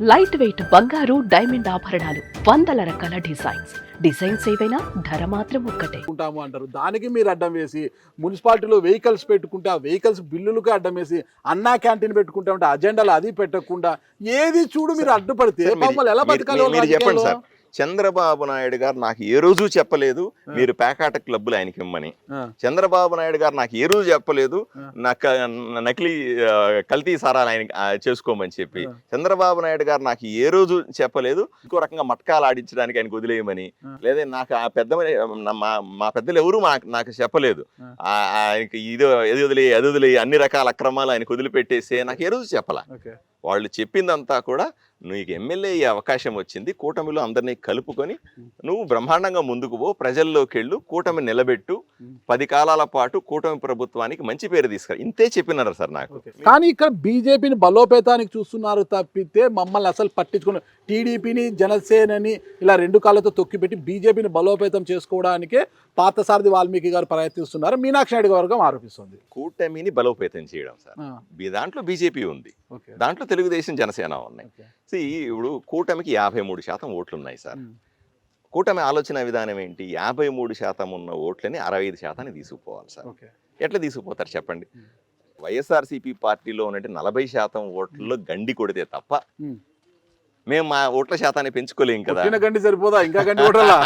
Light weight బంగారు diamond ఆభరణాలు వందల రకాల డిజైన్స్ ఏవైనా ధర మాత్రం ఒక్కటే ఉంటాము అంటారు. దానికి మీరు అడ్డం వేసి మున్సిపాలిటీలో వెహికల్స్ పెట్టుకుంటే ఆ వెహికల్స్ బిల్లులకు అడ్డం వేసి అన్నా క్యాంటీన్ పెట్టుకుంటా ఉంటే అజెండాలు అది పెట్టకుండా ఏది చూడు మీరు అడ్డుపడితే మమ్మల్ని ఎలా బతకాలి? మీరు చెప్పండి సార్. చంద్రబాబు నాయుడు గారు నాకు ఏ రోజు చెప్పలేదు మీరు పేకాట క్లబ్బులు ఆయనకి ఇమ్మని. చంద్రబాబు నాయుడు గారు నాకు ఏ రోజు చెప్పలేదు నకిలీ కల్తీ సారాలు ఆయన చేసుకోమని చెప్పి. చంద్రబాబు నాయుడు గారు నాకు ఏ రోజు చెప్పలేదు ఇంకో రకంగా మట్కాలు ఆడించడానికి ఆయనకు వదిలేయమని. లేదా నాకు ఆ పెద్ద మా పెద్దలు ఎవరు నాకు చెప్పలేదు ఆయనకి అది వదిలేయి అన్ని రకాల అక్రమాలు ఆయనకు వదిలిపెట్టేసే నాకు ఏ రోజు చెప్పాల. వాళ్ళు చెప్పిందంతా కూడా నీకు ఎమ్మెల్యే అయ్యే అవకాశం వచ్చింది, కూటమిలో అందరినీ కలుపుకొని నువ్వు బ్రహ్మాండంగా ముందుకు పో, ప్రజల్లోకి వెళ్ళు, కూటమి నిలబెట్టు, 10 కాలాల పాటు కూటమి ప్రభుత్వానికి మంచి పేరు తీసుకురా, ఇంతే చెప్పినారు సార్ నాకు. కానీ ఇక్కడ బీజేపీని బలోపేతానికి చూస్తున్నారు తప్పితే మమ్మల్ని అసలు పట్టించుకుని టీడీపీని జనసేనని ఇలా 2 కాళ్ళతో తొక్కిపెట్టి బీజేపీని బలోపేతం చేసుకోవడానికే పార్థసారథి వాల్మీకి గారు ప్రయత్నిస్తున్నారు, మీనాక్షి నాయుడు వర్గం ఆరోపిస్తుంది. కూటమిని బలోపేతం చేయడం సార్. దాంట్లో బీజేపీ ఉంది, దాంట్లో తెలుగుదేశం జనసేన ఉన్నాయి. ఇప్పుడు కూటమికి 53% ఓట్లు ఉన్నాయి సార్. కూటమి ఆలోచన విధానం ఏంటి? 53% ఉన్న ఓట్లని 65% తీసుకుపోవాలి సార్. ఎట్లా తీసుకుపోతారు చెప్పండి? వైఎస్ఆర్సీపీ పార్టీలో ఉన్నట్టు 40% ఓట్లలో గండి కొడితే తప్ప మేము మా ఓట్ల శాతాన్ని పెంచుకోలేం కదా. గండి సరిపోదా ఇంకా గండి ఓట్లా?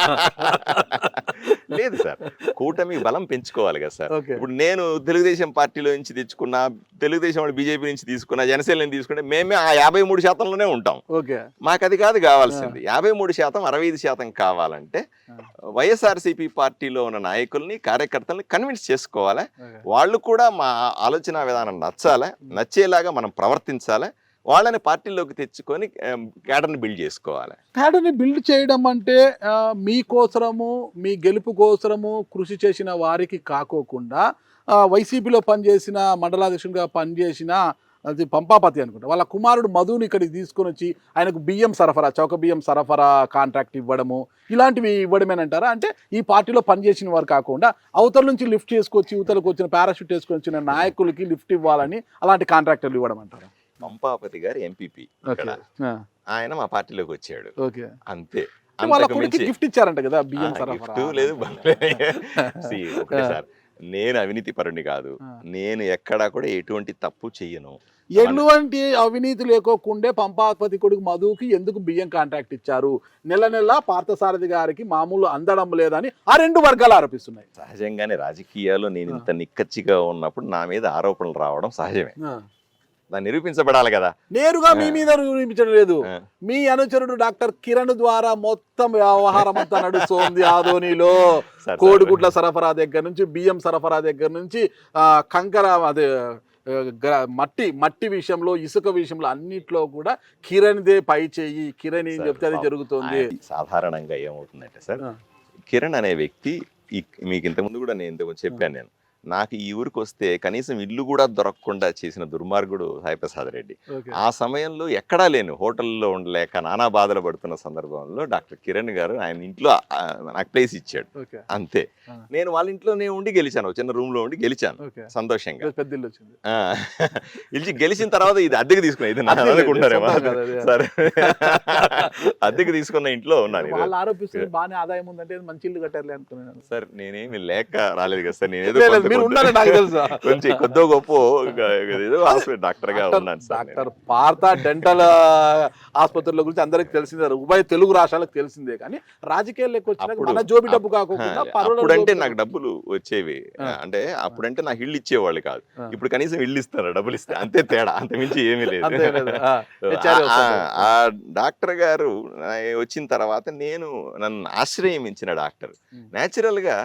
లేదు సార్, కూటమి బలం పెంచుకోవాలి కదా సార్. ఇప్పుడు నేను తెలుగుదేశం పార్టీలో నుంచి తెచ్చుకున్నా, తెలుగుదేశం వాళ్ళు బీజేపీ నుంచి తీసుకున్నా, జనసేన నుంచి తీసుకుంటే మేమే ఆ 53%లోనే ఉంటాం. మాకు అది కాదు కావాల్సింది. 53% 65% కావాలంటే వైఎస్ఆర్సీపీ పార్టీలో ఉన్న నాయకుల్ని కార్యకర్తల్ని కన్విన్స్ చేసుకోవాలి. వాళ్ళు కూడా మా ఆలోచన విధానం నచ్చాలి, నచ్చేలాగా మనం ప్రవర్తించాలి, వాళ్ళని పార్టీలోకి తెచ్చుకొని క్యాడర్ని బిల్డ్ చేసుకోవాలి. క్యాడర్ని బిల్డ్ చేయడం అంటే మీకోసరము మీ గెలుపు కోసరము కృషి చేసిన వారికి కాకోకుండా వైసీపీలో పనిచేసిన మండలాధ్యక్షుడిగా పనిచేసిన అది పంపాపతి అనుకుంటా వాళ్ళ కుమారుడు మధుని ఇక్కడికి తీసుకొని వచ్చి ఆయనకు బియ్యం సరఫరా, చౌక బియ్యం సరఫరా కాంట్రాక్ట్ ఇవ్వడము ఇలాంటివి ఇవ్వడమేనంటారా? అంటే ఈ పార్టీలో పనిచేసిన వారు కాకుండా అవతల నుంచి లిఫ్ట్ చేసుకొచ్చి ఇవతలకు వచ్చిన పారాషూట్ వేసుకొని వచ్చిన నాయకులకి లిఫ్ట్ ఇవ్వాలని అలాంటి కాంట్రాక్టర్లు ఇవ్వడం అంటారా? పంపాపతి గారు ఎంపీపీ, ఆయన మా పార్టీలోకి వచ్చాడు అంతే. గిఫ్ట్ ఇచ్చారంట కదా బియ్యం గిఫ్ట్ లేదు. ఒకటే సార్, నేను అవినీతి పరుని కాదు, నేను ఎక్కడా కూడా ఎటువంటి తప్పు చెయ్యను. ఎటువంటి అవినీతి లేకోకుండే పంపాపతి కొడుకు మధుకి ఎందుకు బియ్యం కాంట్రాక్ట్ ఇచ్చారు? నెల నెల పార్థసారథి గారికి మామూలు అందడం లేదని ఆ 2 వర్గాలు ఆరోపిస్తున్నాయి. సహజంగానే రాజకీయాల్లో నేను ఇంత నిక్కచ్చిగా ఉన్నప్పుడు నా మీద ఆరోపణలు రావడం సహజమే, దాన్ని నిరూపించబడాలి కదా. నేరుగా మీ మీద నిరూపించడం లేదు, మీ అనుచరుడు డాక్టర్ కిరణ్ ద్వారా మొత్తం వ్యవహారం అంతా నడుస్తోంది. ఆదోనిలో కోడిగుడ్ల సరఫరా దగ్గర నుంచి, బియ్యం సరఫరా దగ్గర నుంచి, కంకర అదే మట్టి విషయంలో, ఇసుక విషయంలో అన్నిట్లో కూడా కిరణ్దే పై చెయ్యి, కిరణ్ ఏం చెప్తే అది జరుగుతుంది. సాధారణంగా ఏమవుతుందంటే సార్, కిరణ్ అనే వ్యక్తి మీకు ఇంతకుముందు కూడా నేను ఇంతకుముందు చెప్పాను, నేను నాకు ఈ ఊరికి వస్తే కనీసం ఇల్లు కూడా దొరకకుండా చేసిన దుర్మార్గుడు సాయిప్రసాద్ రెడ్డి. ఆ సమయంలో ఎక్కడా లేను, హోటల్లో ఉండలేక నానా బాధలు పడుతున్న సందర్భంలో డాక్టర్ కిరణ్ గారు ఆయన ఇంట్లో నాకు ప్లేస్ ఇచ్చాడు అంతే. నేను వాళ్ళ ఇంట్లోనే ఉండి గెలిచాను, చిన్న రూమ్ లో ఉండి గెలిచాను సంతోషంగా. గెలిచిన తర్వాత ఇది అద్దెకి తీసుకున్నా, ఇది అనుకుంటారేమో సరే, అద్దెకి తీసుకున్న ఇంట్లో ఉన్నాను. ఆదాయం ఉందంటే మంచి ఇల్లు కట్టారు అనుకున్నాను సార్. నేనేమి లేక రాలేదు కదా సార్, నేను కొంచెం కొద్దో గొప్ప డాక్టర్ గా ఉన్నాను. డాక్టర్ పార్థ డెంటల్ ఆసుపత్రుల గురించి అందరికి తెలిసిందే, ఉభయ తెలుగు రాష్ట్రాలకు తెలిసిందే. కానీ రాజకీయాల్లోకి వచ్చిన జోబి డబ్బు కాకుండా అప్పుడంటే నాకు డబ్బులు వచ్చేవి, అంటే అప్పుడంటే నాకు ఇల్లు ఇచ్చేవాళ్ళు కాదు, ఇప్పుడు కనీసం ఇల్లు ఇస్తారు డబ్బులు ఇస్తే, అంతే తేడా, అంత మించి ఏమీ లేదు. ఆ డాక్టర్ గారు వచ్చిన తర్వాత నన్ను ఆశ్రయించిన డాక్టర్ నేచురల్ గా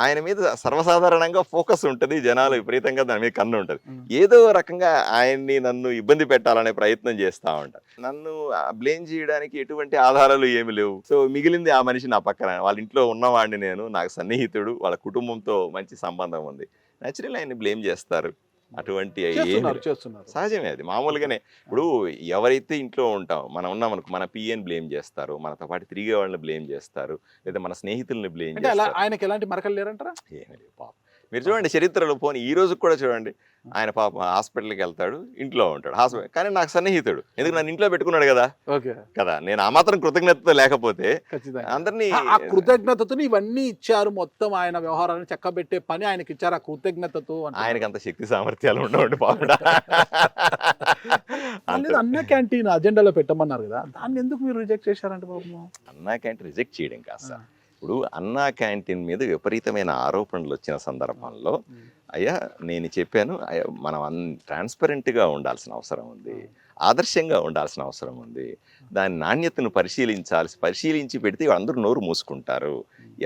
ఆయన మీద సర్వసాధారణంగా ఫోకస్ ఉంటుంది, జనాలు విపరీతంగా దాని మీద కన్ను ఉంటుంది. ఏదో రకంగా ఆయన్ని నన్ను ఇబ్బంది పెట్టాలనే ప్రయత్నం చేస్తూ ఉంటారు. నన్ను బ్లేమ్ చేయడానికి ఎటువంటి ఆధారాలు ఏమి లేవు. సో మిగిలింది ఆ మనిషి నా పక్కన, వాళ్ళ ఇంట్లో ఉన్నవాడిని నేను, నాకు సన్నిహితుడు, వాళ్ళ కుటుంబంతో మంచి సంబంధం ఉంది, నేచురల్ ఆయన్ని బ్లేమ్ చేస్తారు. అటువంటి సహజమే, అది మామూలుగానే. ఇప్పుడు ఎవరైతే ఇంట్లో ఉంటాం, మనం ఉన్నాం అనుకో, మన పిఎని బ్లేమ్ చేస్తారు, మనతో పాటు తిరిగే వాళ్ళని బ్లేమ్ చేస్తారు, లేదా మన స్నేహితుల్ని బ్లేమ్ చేస్తారు. ఆయనకి ఎలాంటి మరకలు లేరంటారా? ఏమీ లేవు పాపం. మీరు చూడండి చరిత్రలో పోనీ ఈ రోజు కూడా చూడండి, ఆయన పాపం హాస్పిటల్కి వెళ్తాడు, ఇంట్లో ఉంటాడు హాస్పిటల్, కానీ నాకు సన్నిహితుడు, ఎందుకు నన్ను ఇంట్లో పెట్టుకున్నాడు కదా ఓకే కదా, నేను ఆ మాత్రం కృతజ్ఞత లేకపోతే ఖచ్చితంగా అందరినీ ఆ కృతజ్ఞతతో ఇవన్నీ ఇచ్చారు, మొత్తం ఆయన వ్యవహారాన్ని చక్కబెట్టే పని ఆయనకి ఇచ్చారు ఆ కృతజ్ఞతతో ఆయనకి అంత శక్తి సామర్థ్యాలు ఉండవండి పాపడ. అన్న క్యాంటీన్ అజెండాలో పెట్టమన్నారు కదా, దాన్ని ఎందుకు మీరు రిజెక్ట్ చేశారంటే బాబు? అన్నా క్యాంటీన్ రిజెక్ట్ చేయడం కాదు సార్. ఇప్పుడు అన్నా క్యాంటీన్ మీద విపరీతమైన ఆరోపణలు వచ్చిన సందర్భంలో అయ్యా నేను చెప్పాను, అయ్యా మనం ట్రాన్స్పరెంట్గా ఉండాల్సిన అవసరం ఉంది, ఆదర్శంగా ఉండాల్సిన అవసరం ఉంది, దాని నాణ్యతను పరిశీలించి పెడితే అందరూ నోరు మూసుకుంటారు,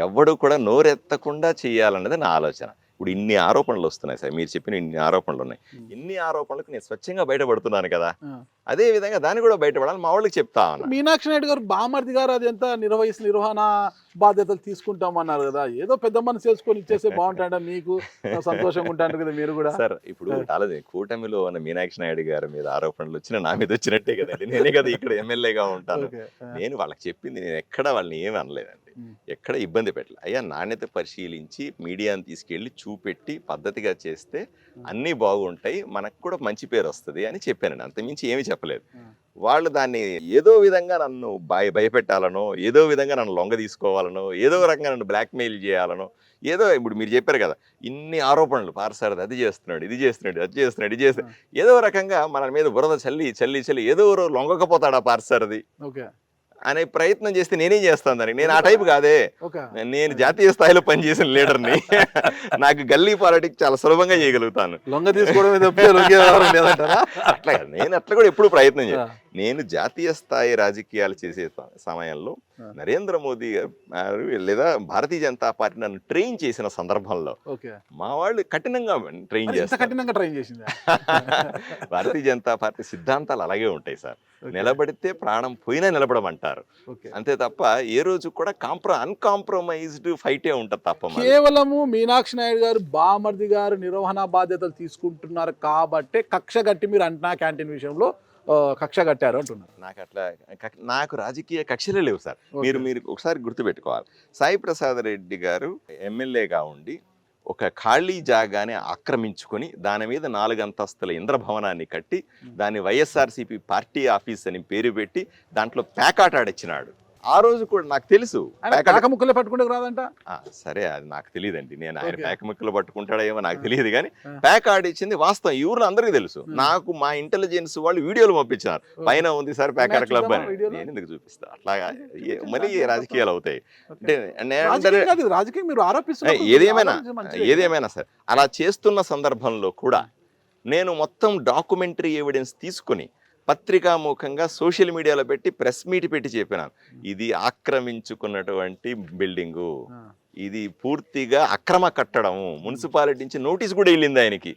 ఎవడు కూడా నోరెత్తకుండా చేయాలన్నది నా ఆలోచన. ఇప్పుడు ఇన్ని ఆరోపణలు వస్తున్నాయి సార్, మీరు చెప్పిన ఇన్ని ఆరోపణలు ఉన్నాయి, ఇన్ని ఆరోపణలకు నేను స్వచ్ఛంగా బయటపడుతున్నాను కదా, అదే విధంగా దాన్ని కూడా బయటపడాలి, మా వాళ్ళకి చెప్తా ఉన్నా. మీనాక్షి నాయుడు గారు బామర్ది గారు అది ఎంత నిర్వహణ బాధ్యతలు తీసుకుంటామన్నారు కదా, ఏదో పెద్ద మనసు చేసుకొని ఇచ్చేస్తే బాగుంటాడా, మీకు సంతోషంగా ఉంటారు కదా మీరు కూడా. సార్ ఇప్పుడు అలాగే కూటమిలో ఉన్న మీనాక్షి నాయుడు గారి మీద ఆరోపణలు వచ్చినా నా మీద వచ్చినట్టే కదండి, నేనే కదా ఇక్కడ ఎమ్మెల్యేగా ఉంటాను, నేను వాళ్ళకి చెప్పింది, నేను ఎక్కడ వాళ్ళని ఏమి అనలేదండి, ఎక్కడ ఇబ్బంది పెట్టలే. అయ్యా నాణ్యత పరిశీలించి మీడియాని తీసుకెళ్ళి చూపెట్టి పద్ధతిగా చేస్తే అన్నీ బాగుంటాయి, మనకు కూడా మంచి పేరు వస్తుంది అని చెప్పానండి, అంతమించి ఏమీ చెప్పలేదు. వాళ్ళు దాన్ని ఏదో విధంగా నన్ను భయపెట్టాలనో, ఏదో విధంగా నన్ను లొంగ తీసుకోవాలనో, ఏదో రకంగా నన్ను బ్లాక్మెయిల్ చేయాలనో, ఏదో ఇప్పుడు మీరు చెప్పారు కదా ఇన్ని ఆరోపణలు, పార్సారథి అది చేస్తున్నాడు, ఇది చేస్తున్నాడు, అది చేస్తున్నాడు, ఇది చేస్తున్నాడు, ఏదో రకంగా మన మీద బురద చల్లి ఏదో లొంగకపోతాడా పార్సారథి అనే ప్రయత్నం చేస్తే నేనేం చేస్తాను దానికి, నేను ఆ టైపు కాదే, నేను జాతీయ స్థాయిలో పనిచేసిన లీడర్ని, నాకు గల్లీ పాలిటిక్స్ చాలా సులభంగా చేయగలుగుతాను, అట్లా నేను అట్లా కూడా ఎప్పుడు ప్రయత్నం చేయను. నేను జాతీయ స్థాయి రాజకీయాలు చేసే సమయంలో నరేంద్ర మోదీ గారు లేదా భారతీయ జనతా పార్టీ నన్ను ట్రైన్ చేసిన సందర్భంలో మా వాళ్ళు కఠినంగా ట్రైన్ చేస్తారు. భారతీయ జనతా పార్టీ సిద్ధాంతాలు అలాగే ఉంటాయి సార్, నిలబడితే ప్రాణం పోయినా నిలబడమంటారు, అంతే తప్ప ఏ రోజు కూడా అన్కాంప్రమైజ్డ్ ఫైటే ఉంటుంది తప్ప. కేవలము మీనాక్షి నాయుడు గారు బామర్ది గారు నిర్వహణ బాధ్యతలు తీసుకుంటున్నారు కాబట్టే కక్ష గట్టి మీరు అంటున్నా క్యాంటీన్ విషయంలో కక్ష కట్టారు అంటున్నారు. నాకు రాజకీయ కక్షలే లేవు సార్, మీరు ఒకసారి గుర్తుపెట్టుకోవాలి. సాయి ప్రసాద్ రెడ్డి గారు ఎమ్మెల్యేగా ఉండి ఒక ఖాళీ జాగాని ఆక్రమించుకొని దాని మీద 4 అంతస్తుల ఇంద్రభవనాన్ని కట్టి దాన్ని వైఎస్ఆర్సీపీ పార్టీ ఆఫీస్ అని పేరు పెట్టి దాంట్లో ప్యాకాట్ ఆడిచ్చినాడు. ఆ రోజు కూడా నాకు తెలుసు ముక్కలు పట్టుకుంటే రాదంట, సరే అది నాకు తెలియదండి, నేను ఆయన పేక ముక్కలు పట్టుకుంటాడో ఏమో నాకు తెలియదు, కానీ ప్యాక్ ఆడిచ్చింది వాస్తవం, ఈ ఊర్లో అందరికీ తెలుసు. నాకు మా ఇంటెలిజెన్స్ వాళ్ళు వీడియోలు పంపించారు, పైన ఉంది సార్ ప్యాకర్ క్లబ్ అని, నేను ఎందుకు చూపిస్తా, అట్లాగా మళ్ళీ రాజకీయాలు అవుతాయి అంటే రాజకీయం మీరు ఆరోపిస్తున్నారు. ఏదేమైనా సార్ అలా చేస్తున్న సందర్భంలో కూడా నేను మొత్తం డాక్యుమెంటరీ ఎవిడెన్స్ తీసుకుని పత్రికాముఖంగా సోషల్ మీడియాలో పెట్టి ప్రెస్ మీట్ పెట్టి చెప్పినాను, ఇది ఆక్రమించుకున్నటువంటి బిల్డింగు, ఇది పూర్తిగా అక్రమ కట్టడము, మున్సిపాలిటీ నుంచి నోటీస్ కూడా వెళ్ళింది ఆయనకి.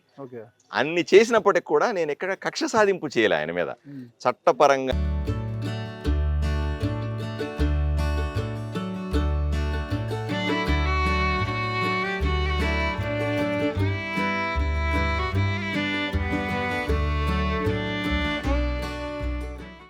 అన్ని చేసినప్పటికి కూడా నేను ఎక్కడ కక్ష సాధింపు చేయలే ఆయన మీద, చట్టపరంగా